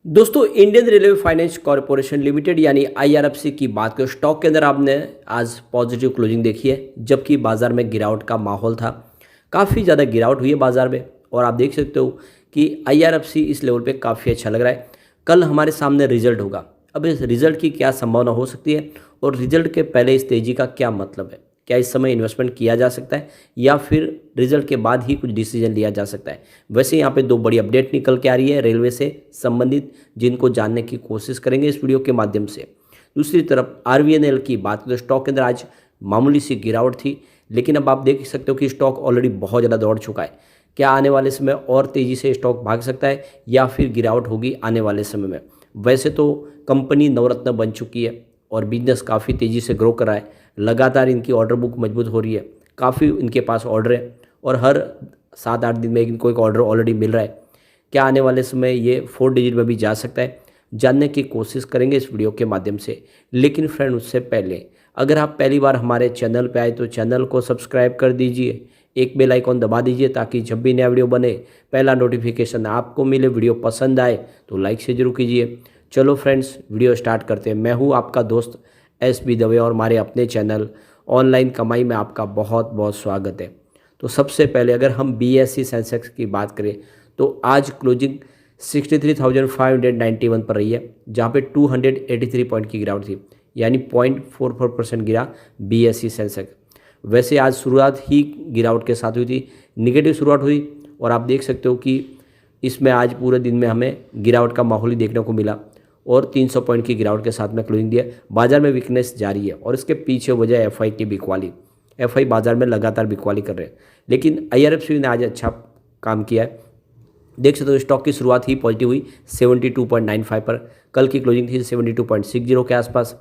दोस्तों Indian railway finance corporation limited यानी IRFC की बात करें स्टॉक के अंदर आपने आज पॉजिटिव क्लोजिंग देखी है जबकि बाजार में गिरावट का माहौल था। काफ़ी ज़्यादा गिरावट हुई है बाजार में और आप देख सकते हो कि आईआरएफसी इस लेवल पे काफ़ी अच्छा लग रहा है। कल हमारे सामने रिजल्ट होगा। अब इस रिजल्ट की क्या संभावना हो सकती है और रिजल्ट के पहले इस तेज़ी का क्या मतलब है? क्या इस समय इन्वेस्टमेंट किया जा सकता है या फिर रिजल्ट के बाद ही कुछ डिसीजन लिया जा सकता है? वैसे यहाँ पे दो बड़ी अपडेट निकल के आ रही है रेलवे से संबंधित, जिनको जानने की कोशिश करेंगे इस वीडियो के माध्यम से। दूसरी तरफ आरवीएनएल की बात करें तो स्टॉक के अंदर आज मामूली सी गिरावट थी, लेकिन अब आप देख सकते हो कि स्टॉक ऑलरेडी बहुत ज़्यादा दौड़ चुका है। क्या आने वाले समय और तेज़ी से स्टॉक भाग सकता है या फिर गिरावट होगी आने वाले समय में? वैसे तो कंपनी नवरत्न बन चुकी है और बिजनेस काफ़ी तेज़ी से ग्रो कर रहा है। लगातार इनकी ऑर्डर बुक मजबूत हो रही है, काफ़ी इनके पास ऑर्डर है और हर 7-8 दिन में इनको एक ऑर्डर ऑलरेडी मिल रहा है। क्या आने वाले समय ये 4 डिजिट में भी जा सकता है? जानने की कोशिश करेंगे इस वीडियो के माध्यम से। लेकिन फ्रेंड उससे पहले अगर आप पहली बार हमारे चैनल पे आए तो चैनल को सब्सक्राइब कर दीजिए, एक बेल आइकॉन दबा दीजिए ताकि जब भी नया वीडियो बने पहला नोटिफिकेशन आपको मिले। वीडियो पसंद आए तो लाइक से जरूर कीजिए। चलो फ्रेंड्स वीडियो स्टार्ट करते हैं। मैं हूँ आपका दोस्त एस.बी. दवे और हमारे अपने चैनल ऑनलाइन कमाई में आपका बहुत बहुत स्वागत है। तो सबसे पहले अगर हम बीएसई सेंसेक्स की बात करें तो आज क्लोजिंग 63,591 पर रही है, जहाँ पे 283 पॉइंट की गिरावट थी, यानी 0.44% गिरा बीएसई सेंसेक्स। वैसे आज शुरुआत ही गिरावट के साथ हुई थी, निगेटिव शुरुआत हुई और आप देख सकते हो कि इसमें आज पूरे दिन में हमें गिरावट का माहौल ही देखने को मिला और 300 पॉइंट की गिरावट के साथ में क्लोजिंग दिया। बाजार में वीकनेस जारी है और इसके पीछे वजह एफआई की बिकवाली। एफआई बाजार में लगातार बिकवाली कर रहे हैं, लेकिन आईआरएफसी ने आज अच्छा काम किया है। देख सकते हो स्टॉक की शुरुआत ही पॉजिटिव हुई 72.95 पर। कल की क्लोजिंग थी 72.60 के आसपास।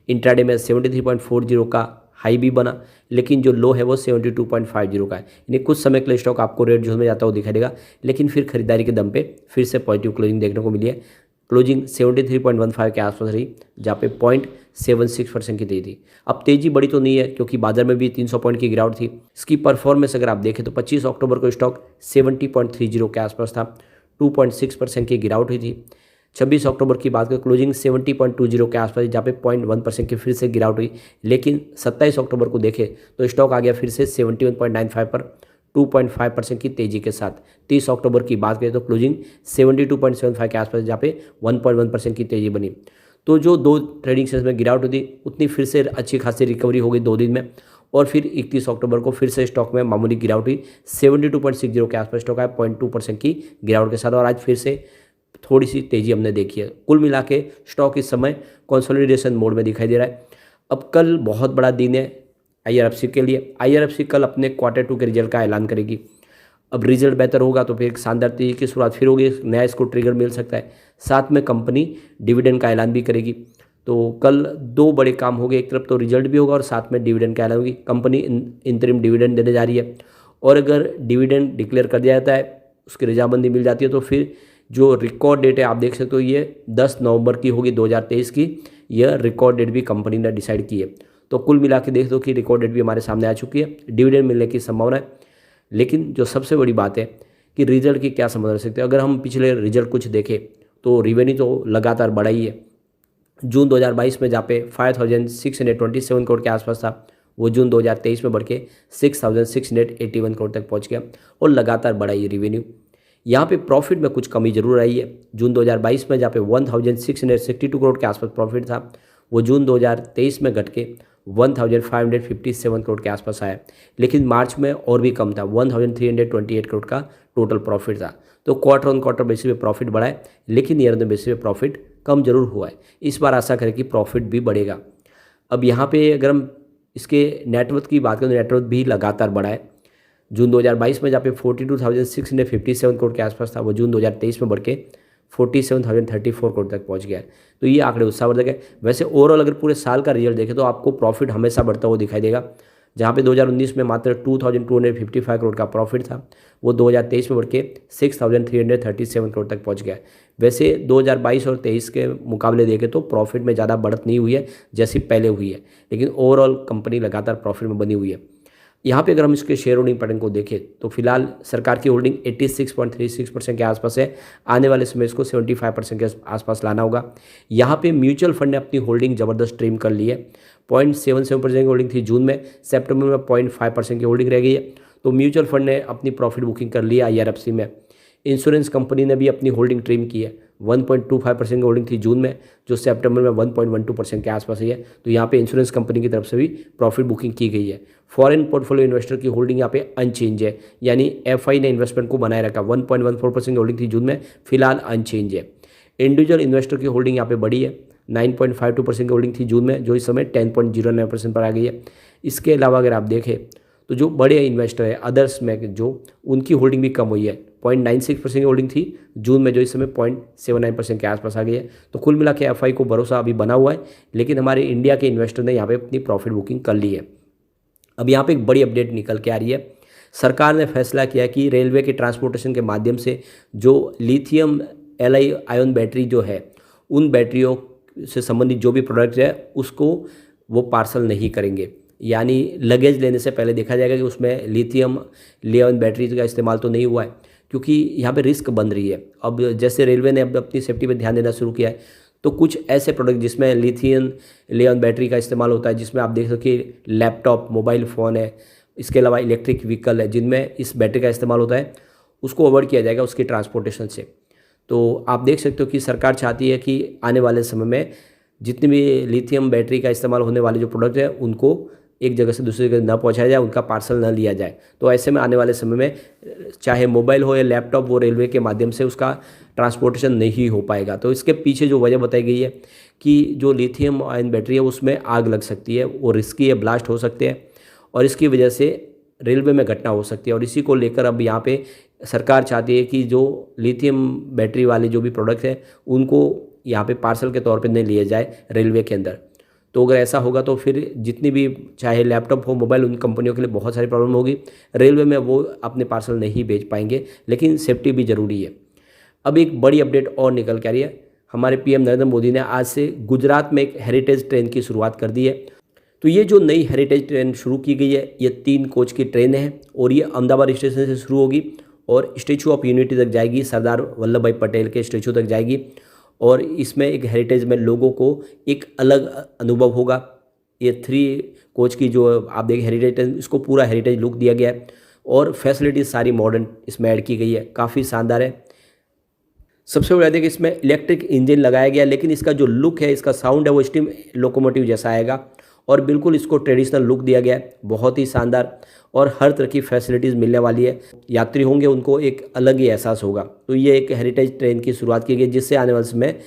इंट्राडे में 73.40 का हाई भी बना, लेकिन जो लो है वो 72.50 का है। यानी कुछ समय के लिए स्टॉक आपको रेड जोन में जाता हुआ दिखाई देगा, लेकिन फिर खरीदारी के दम पे फिर से पॉजिटिव क्लोजिंग देखने को मिली है। क्लोजिंग 73.15 के आसपास रही, जहाँ पे 0.76% की तेजी थी। अब तेजी बड़ी तो नहीं है क्योंकि बाजार में भी 300 पॉइंट की गिरावट थी। इसकी परफॉर्मेंस अगर आप देखें तो 25 अक्टूबर को स्टॉक 70.30 के आसपास था, 2.6% की गिरावट हुई थी। 26 अक्टूबर की बात करें क्लोजिंग 70.20 के आसपास, जहाँ पे 0.1% की फिर से गिरावट हुई। लेकिन 27 अक्टूबर को देखें तो स्टॉक आ गया फिर से 71.95 पर 2.5% की तेजी के साथ। 30 अक्टूबर की बात करें तो क्लोजिंग 72.75 के आसपास, जहाँ पे 1.1% की तेजी बनी। तो जो दो ट्रेडिंग सेशंस में गिरावट होती उतनी फिर से अच्छी खासी रिकवरी हो गई 2 दिन में और फिर 31 अक्टूबर को फिर से स्टॉक में मामूली गिरावट हुई 72.60 के आसपास। स्टॉक आया 0.2% की गिरावट के साथ और आज फिर से थोड़ी सी तेजी हमने देखी है। कुल मिला के स्टॉक इस समय कंसोलिडेशन मोड में दिखाई दे रहा है। अब कल बहुत बड़ा दिन है आईआरएफसी के लिए। आईआरएफसी कल अपने Q2 के रिजल्ट का ऐलान करेगी। अब रिजल्ट बेहतर होगा तो फिर एक शानदार तेजी की शुरुआत फिर होगी, नया इसको ट्रिगर मिल सकता है। साथ में कंपनी डिविडेंड का ऐलान भी करेगी। तो कल दो बड़े काम हो गए, एक तरफ तो रिजल्ट भी होगा और साथ में डिविडेंड का ऐलान होगी। कंपनी इंतरिम डिविडेंड देने जा रही है और अगर डिविडेंड डिक्लेयर कर दिया जाता है, उसकी रजामंदी मिल जाती है, तो फिर जो रिकॉर्ड डेट है आप देख सकते हो ये 10 नवंबर की होगी 2023 की। यह रिकॉर्ड डेट भी कंपनी ने डिसाइड की है। तो कुल मिला के देख दो कि रिकॉर्ड डेट भी हमारे सामने आ चुकी है, डिविडेंड मिलने की संभावना है। लेकिन जो सबसे बड़ी बात है कि रिजल्ट की क्या संभावना रह सकती है। अगर हम पिछले रिजल्ट कुछ देखें तो रेवेन्यू तो लगातार बढ़ा ही है। जून 2022 में जहाँ पे 5,627 करोड़ के आसपास था, वो जून 2023 में बढ़ के 6,681 करोड़ तक पहुँच गया और लगातार बढ़ा ये रेवेन्यू। यहाँ पे प्रॉफिट में कुछ कमी जरूर आई है। जून 2022 में जहाँ पे 1,662 करोड़ के आसपास प्रॉफिट था, वो जून 2023 में घट के 1,557 करोड़ के आसपास आया। लेकिन मार्च में और भी कम था, 1,328 करोड़ का टोटल प्रॉफिट था। तो क्वार्टर ऑन क्वार्टर बेसिस पे प्रॉफिट बढ़ा है, लेकिन ईयर ऑन बेसिस पे प्रॉफिट कम जरूर हुआ है। इस बार आशा करें कि प्रॉफिट भी बढ़ेगा। अब यहाँ पे अगर हम इसके नेटवर्थ की बात करें तो नेटवर्थ भी लगातार बढ़ा है। जून 2022 में जहाँ पे 42,657 करोड़ के आसपास था, वो जून 2023 में बढ़ के 47,034 करोड़ तक पहुँच गया है। तो ये आंकड़े उत्साहवर्धक है। वैसे ओवरऑल अगर पूरे साल का रिजल्ट देखें तो आपको प्रॉफिट हमेशा बढ़ता हुआ दिखाई देगा। जहाँ पे 2019 में मात्र 2,255 करोड़ का प्रॉफिट था, वो 2023 में बढ़ के 6,337 करोड़ तक पहुँच गया है। वैसे 2022 और 23 के मुकाबले देखें तो प्रॉफिट में ज़्यादा बढ़त नहीं हुई है जैसी पहले हुई है, लेकिन ओवरऑल कंपनी लगातार प्रॉफिट में बनी हुई है। यहाँ पे अगर हम इसके शेयर होल्डिंग पैटर्न को देखें तो फिलहाल सरकार की होल्डिंग 86.36% के आसपास है। आने वाले समय इसको 75% के आसपास लाना होगा। यहाँ पे म्यूचुअल फंड ने अपनी होल्डिंग ज़बरदस्त ट्रिम कर ली है। 0.77% की होल्डिंग थी जून में, सितंबर में 0.5% की होल्डिंग रह गई है। तो म्यूचुअल फंड ने अपनी प्रॉफिट बुकिंग कर ली है IRFC में। इंश्योरेंस कंपनी ने भी अपनी होल्डिंग ट्रिम की है। 1.25% की होल्डिंग थी जून में, जो सितंबर में 1.12% के आसपास ही है। तो यहाँ पे इंश्योरेंस कंपनी की तरफ से भी प्रॉफिट बुकिंग की गई है। फॉरेन पोर्टफोलियो इन्वेस्टर की होल्डिंग यहाँ पे अनचेंज है, यानी FI ने इन्वेस्टमेंट को बनाए रखा। 1.14% की होल्डिंग थी जून में, फिलहाल अनचेंज है। इंडिविजुअल इन्वेस्टर की होल्डिंग यहाँ पे बढ़ी है। 9.52% की होल्डिंग थी जून में, जो इस समय 10.09% पर आ गई है। इसके अलावा अगर आप देखें तो जो बड़े इन्वेस्टर है अदर्स में, जो उनकी होल्डिंग भी कम हुई है। 0.96% की होल्डिंग थी जून में, जो इस समय 0.79% के आसपास आ गई है। तो कुल मिला के FI को भरोसा अभी बना हुआ है, लेकिन हमारे इंडिया के इन्वेस्टर ने यहाँ पे अपनी प्रॉफिट बुकिंग कर ली है। अब यहाँ पे एक बड़ी अपडेट निकल के आ रही है। सरकार ने फैसला किया कि रेलवे के ट्रांसपोर्टेशन के माध्यम से जो लिथियम एलआई आयन बैटरी जो है, उन बैटरियों से संबंधित जो भी प्रोडक्ट है उसको वो पार्सल नहीं करेंगे। यानी लगेज लेने से पहले देखा जाएगा कि उसमें लिथियम आयन बैटरी का इस्तेमाल तो नहीं हुआ है, क्योंकि यहाँ पे रिस्क बन रही है। अब जैसे रेलवे ने अब अपनी सेफ्टी पे ध्यान देना शुरू किया है, तो कुछ ऐसे प्रोडक्ट जिसमें लिथियम आयन बैटरी का इस्तेमाल होता है, जिसमें आप देख सकते हैं लैपटॉप, मोबाइल फ़ोन है, इसके अलावा इलेक्ट्रिक व्हीकल है जिनमें इस बैटरी का इस्तेमाल होता है, उसको अवॉइड किया जाएगा उसकी ट्रांसपोर्टेशन से। तो आप देख सकते हो कि सरकार चाहती है कि आने वाले समय में जितनी भी लिथियम बैटरी का इस्तेमाल होने वाले जो प्रोडक्ट है उनको एक जगह से दूसरी जगह न पहुंचाया जाए, उनका पार्सल न लिया जाए। तो ऐसे में आने वाले समय में चाहे मोबाइल हो या लैपटॉप, वो रेलवे के माध्यम से उसका ट्रांसपोर्टेशन नहीं हो पाएगा। तो इसके पीछे जो वजह बताई गई है कि जो लिथियम आयन बैटरी है उसमें आग लग सकती है, वो रिस्की है, ब्लास्ट हो सकते हैं और इसकी वजह से रेलवे में घटना हो सकती है। और इसी को लेकर अब यहाँ पे सरकार चाहती है कि जो लिथियम बैटरी वाले जो भी प्रोडक्ट हैं उनको यहाँ पे पार्सल के तौर पे नहीं लिए जाए रेलवे के अंदर। तो अगर ऐसा होगा तो फिर जितनी भी चाहे लैपटॉप हो, मोबाइल, उन कंपनियों के लिए बहुत सारी प्रॉब्लम होगी। रेलवे में वो अपने पार्सल नहीं भेज पाएंगे, लेकिन सेफ्टी भी ज़रूरी है। अब एक बड़ी अपडेट और निकल के आ रही है। हमारे PM नरेंद्र मोदी ने आज से गुजरात में एक हेरिटेज ट्रेन की शुरुआत कर दी है। तो ये जो नई हेरिटेज ट्रेन शुरू की गई है, ये 3 कोच की ट्रेन है और ये अहमदाबाद स्टेशन से शुरू होगी और स्टैचू ऑफ यूनिटी तक जाएगी, सरदार वल्लभ भाई पटेल के स्टैचू तक जाएगी। और इसमें एक हेरिटेज में लोगों को एक अलग अनुभव होगा। ये 3 कोच की जो आप देखें हेरिटेज ट्रेन, इसको पूरा हेरिटेज लुक दिया गया है और फैसिलिटीज सारी मॉडर्न इसमें ऐड की गई है, काफ़ी शानदार है। सबसे बड़ा देखिए इसमें इलेक्ट्रिक इंजन लगाया गया, लेकिन इसका जो लुक है, इसका साउंड है, वो स्टीम लोकोमोटिव जैसा आएगा और बिल्कुल इसको ट्रेडिशनल लुक दिया गया है, बहुत ही शानदार। और हर तरह की फैसिलिटीज़ मिलने वाली है। यात्री होंगे उनको एक अलग ही एहसास होगा। तो ये एक हेरिटेज ट्रेन की शुरुआत की गई, जिससे आने वाले समय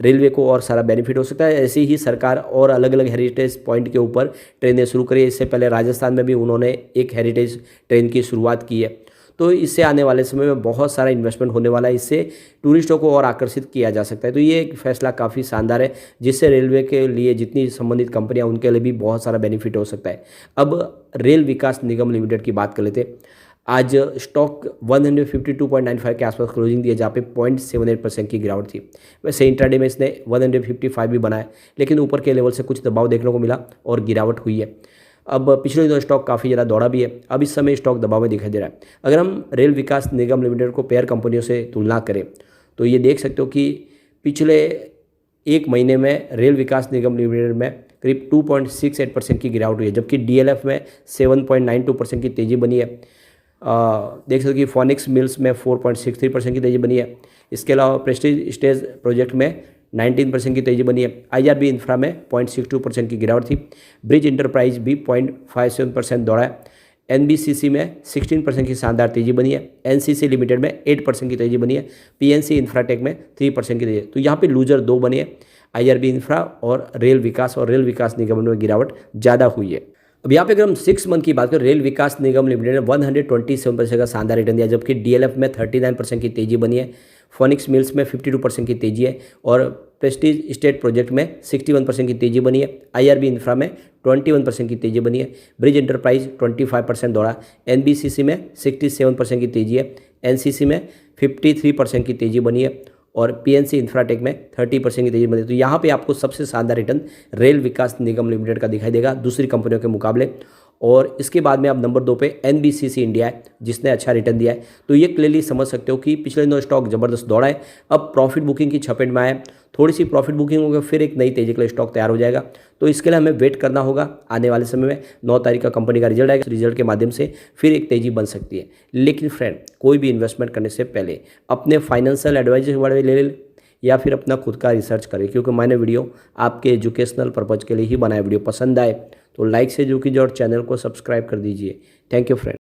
रेलवे को और सारा बेनिफिट हो सकता है। ऐसे ही सरकार और अलग अलग हेरिटेज पॉइंट के ऊपर ट्रेनें शुरू करी है। इससे पहले राजस्थान में भी उन्होंने एक हेरिटेज ट्रेन की शुरुआत की है। तो इससे आने वाले समय में बहुत सारा इन्वेस्टमेंट होने वाला है, इससे टूरिस्टों को और आकर्षित किया जा सकता है। तो ये एक फैसला काफ़ी शानदार है, जिससे रेलवे के लिए जितनी संबंधित कंपनियां उनके लिए भी बहुत सारा बेनिफिट हो सकता है। अब रेल विकास निगम लिमिटेड की बात कर लेते हैं। आज स्टॉक 152.95 के आसपास क्लोजिंग दी है, जहाँ पे 0.78% की गिरावट थी। वैसे इंट्राडे में इसने 155 भी बनाया, लेकिन ऊपर के लेवल से कुछ दबाव देखने को मिला और गिरावट हुई है। अब पिछले दिनों स्टॉक काफ़ी ज़्यादा दौड़ा भी है, अब इस समय स्टॉक दबाव में दिखाई दे रहा है। अगर हम रेल विकास निगम लिमिटेड को पेयर कंपनियों से तुलना करें तो ये देख सकते हो कि पिछले 1 महीने में रेल विकास निगम लिमिटेड में करीब 2.68% की गिरावट हुई है, जबकि DLF में 7.92% की तेज़ी बनी है। देख सकते हो कि फोनिक्स मिल्स में 4.63% की तेज़ी बनी है। इसके अलावा प्रेस्टीज स्टेज प्रोजेक्ट में 19% की तेज़ी बनी है। IRB इंफ्रा में 0.62% की गिरावट थी। ब्रिज इंटरप्राइज भी 0.57% दौड़ा है। NBCC में 16% की शानदार तेज़ी बनी है। NCC लिमिटेड में 8% की तेज़ी बनी है। PNC इंफ्राटेक में 3% की तेज़ी है। तो यहाँ पे लूजर 2 बने हैं, IRB इंफ्रा और रेल विकास निगम में गिरावट ज़्यादा हुई है। अब यहाँ पे अगर हम 6 मंथ की बात करें, रेल विकास निगम लिमिटेड ने 127% का शानदार रिटर्न दिया, जबकि DLF में 39% की तेज़ी बनी है। फोनिक्स मिल्स में 52% की तेज़ी है और प्रेस्टीज स्टेट प्रोजेक्ट में 61% की तेज़ी बनी है। IRB इंफ्रा में 21% की तेज़ी बनी है। ब्रिज इंटरप्राइज 25% दौड़ा। NBCC में 67% की तेज़ी है। NCC में 53% की तेज़ी बनी है और PNC इंफ्राटेक में 30% की तेज़ी बनी है। तो यहाँ पे आपको सबसे शानदार रिटर्न रेल विकास निगम लिमिटेड का दिखाई देगा दूसरी कंपनियों के मुकाबले। और इसके बाद में आप नंबर 2 पे NBCC इंडिया है जिसने अच्छा रिटर्न दिया है। तो ये क्लियरली समझ सकते हो कि पिछले दिनों स्टॉक ज़बरदस्त दौड़ा है, अब प्रॉफिट बुकिंग की चपेट में आया, थोड़ी सी प्रॉफिट बुकिंग होगी फिर एक नई तेजी के लिए स्टॉक तैयार हो जाएगा। तो इसके लिए हमें वेट करना होगा, आने वाले समय में 9 तारीख का कंपनी का रिजल्ट आएगा, रिजल्ट के माध्यम से फिर एक तेजी बन सकती है। लेकिन फ्रेंड, कोई भी इन्वेस्टमेंट करने से पहले अपने फाइनेंशियल एडवाइजर के बारे में ले या फिर अपना खुद का रिसर्च करें, क्योंकि मैंने वीडियो आपके एजुकेशनल पर्पज़ के लिए ही बनाया। वीडियो पसंद आए तो लाइक से जो कीजिए और चैनल को सब्सक्राइब कर दीजिए। Thank you friend.